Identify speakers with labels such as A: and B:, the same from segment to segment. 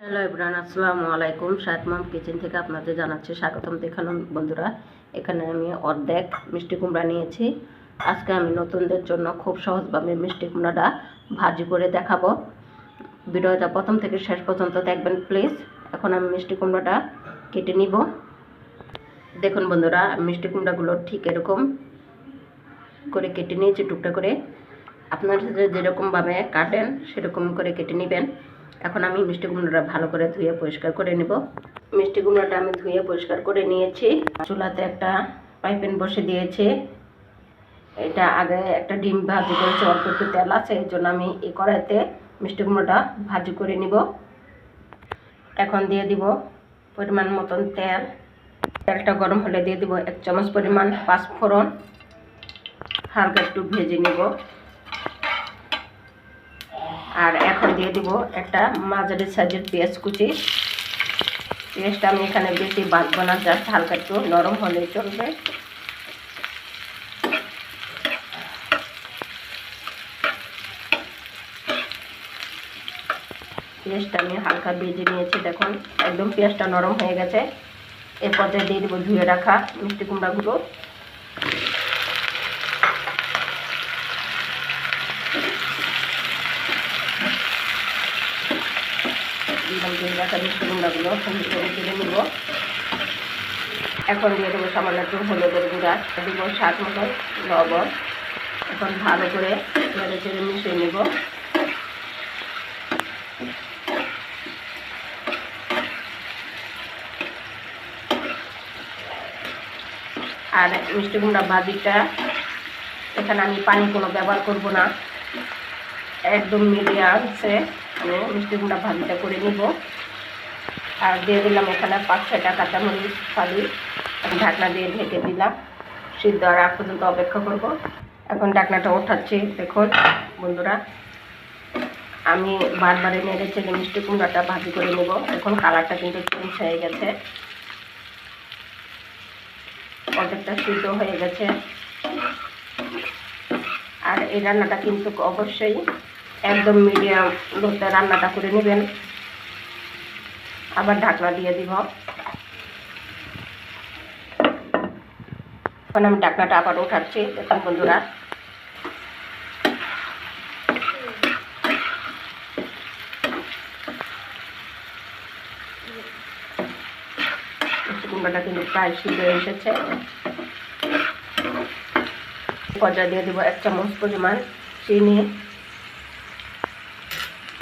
A: Hello everyone, আসসালামু আলাইকুম। শাহেদ মাম kitchen থেকে আপনাদের জানাচ্ছি স্বাগতম। দেখালাম বন্ধুরা, এখানে আমি অর্ধেক মিষ্টি কুমড়া নিয়েছি। আজকে আমি নতুনদের জন্য খুব সহজভাবে মিষ্টি কুমড়াটা ভাজি করে দেখাবো। ভিডিওটা প্রথম থেকে শেষ পর্যন্ত দেখবেন প্লিজ। এখন আমি মিষ্টি কুমড়াটা কেটে নিব। দেখুন বন্ধুরা, মিষ্টি কুমড়াগুলো ঠিক এরকম করে কেটে নিয়েছি টুকটা করে। আপনারা যেরকমভাবে কাটেন সেরকম করে কেটে নেবেন। এখন আমি মিষ্টি কুমড়োটা ভালো করে ধুয়ে পরিষ্কার করে নেব। মিষ্টি কুমড়োটা আমি ধুয়ে পরিষ্কার করে নিয়েছি। চুলাতে একটা ফ্রাই প্যান বসে দিয়েছি। এটা আগে একটা ডিম ভাজি করেছি, অল্প একটু তেল আছে, এই জন্য আমি এই কড়াইতে মিষ্টি কুমড়োটা ভাজি করে নিব। এখন দিয়ে দিব পরিমাণ মতন তেল। তেলটা গরম হলে দিয়ে দিব 1 চামচ পরিমাণ পাঁচফোড়ন। হালকা একটু ভেজে নিব। আর এখন দিয়ে দিব একটা মাঝারি সাইজের পেঁয়াজ কুচি। পেঁয়াজটা আমি এখানে বেশি বাটবো না, জাস্ট হালকা একটু নরম হলেই চলবে। পেঁয়াজটা আমি হালকা ভেজে নিয়েছি। দেখুন একদম পেঁয়াজটা নরম হয়ে গেছে। এর পর্যায়ে দিয়ে দেবো ধুয়ে রাখা মিষ্টি কুমড়াগুলো। ধুয়ে রাখা মিষ্টি কুমড়াগুলো তুলে নিব। এখন দিয়ে দেবো সামান্য একটু হলুদের গুঁড়া, দিব স্বাদ মতো লবণ। এখন ভালো করে নেড়ে চেড়ে মিশিয়ে নেব। আর মিষ্টি কুমড়া ভাজিটা এখানে আমি পানি কোনো ব্যবহার করব না, একদম মিডিয়ামে আমি মিষ্টি কুমড়া ভাজিটা করে নিব। আর দিয়ে দিলাম এখানে 5-6টা কাঁচামরিচ ফালি। ঢাকনা দিয়ে ঢেকে দিলাম। সিদ্ধ আর আগ পর্যন্ত অপেক্ষা করব। এখন ঢাকনাটা ওঠাচ্ছি। দেখুন বন্ধুরা, আমি বারবার নেড়ে চেড়ে মিষ্টি কুমড়াটা ভাজি করে নেব। এখন কালারটা কিন্তু চেঞ্জ হয়ে গেছে, অর্ধেকটা সিদ্ধ হয়ে গেছে। আর এই রান্নাটা কিন্তু অবশ্যই একদম মিডিয়াম লোতে রান্নাটা করে নেবেন। আবার ঢাকনা দিয়ে দিব। এখন আমি ঢাকনাটা আবার উঠাচ্ছি। দেখুন বন্ধুরা, কুমড়াটা কিন্তু প্রায় সিদ্ধ হয়ে এসেছে। পর্যায়ে দিয়ে দেবো 1 চামচ পরিমাণ চিনি।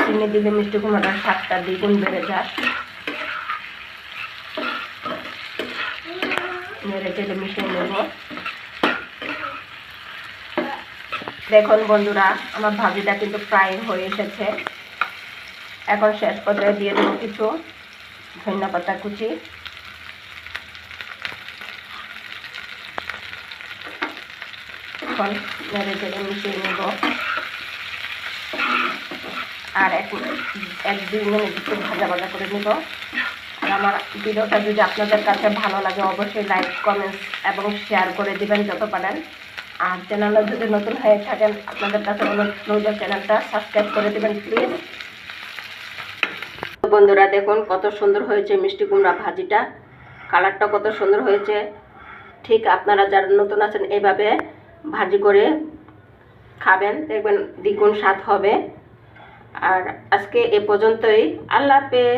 A: চিনি দিলে মিষ্টি কুমড়াটার স্বাদটা দ্বিগুণ বেড়ে যায়। নেড়ে চেড়ে মিশিয়ে নেব। দেখুন বন্ধুরা, আমার ভাজিটা কিন্তু প্রায় হয়ে এসেছে। এখন শেষ পর্যায়ে দিয়ে দেবো কিছু ধনিয়া পাতা কুচি। এখন নেড়ে চেড়ে মিশিয়ে নেব। আর 1-2 মিনিট একটু ভাজা ভাজা করে নেব। আর আমার ভিডিওটা যদি আপনাদের কাছে ভালো লাগে অবশ্যই লাইক, কমেন্টস এবং শেয়ার করে দিবেন যত পারেন। আর চ্যানেলে যদি নতুন হয়ে থাকেন আপনাদের কাছে অনুরোধ চ্যানেলটা সাবস্ক্রাইব করে দেবেন প্লিজ। বন্ধুরা দেখুন কত সুন্দর হয়েছে মিষ্টি কুমড়া ভাজিটা, কালারটা কত সুন্দর হয়েছে। ঠিক আপনারা যারা নতুন আছেন এইভাবে ভাজি করে খাবেন, দেখবেন দ্বিগুণ স্বাদ হবে। আর আজকে এ পর্যন্তই। আল্লাহ হাফেজ।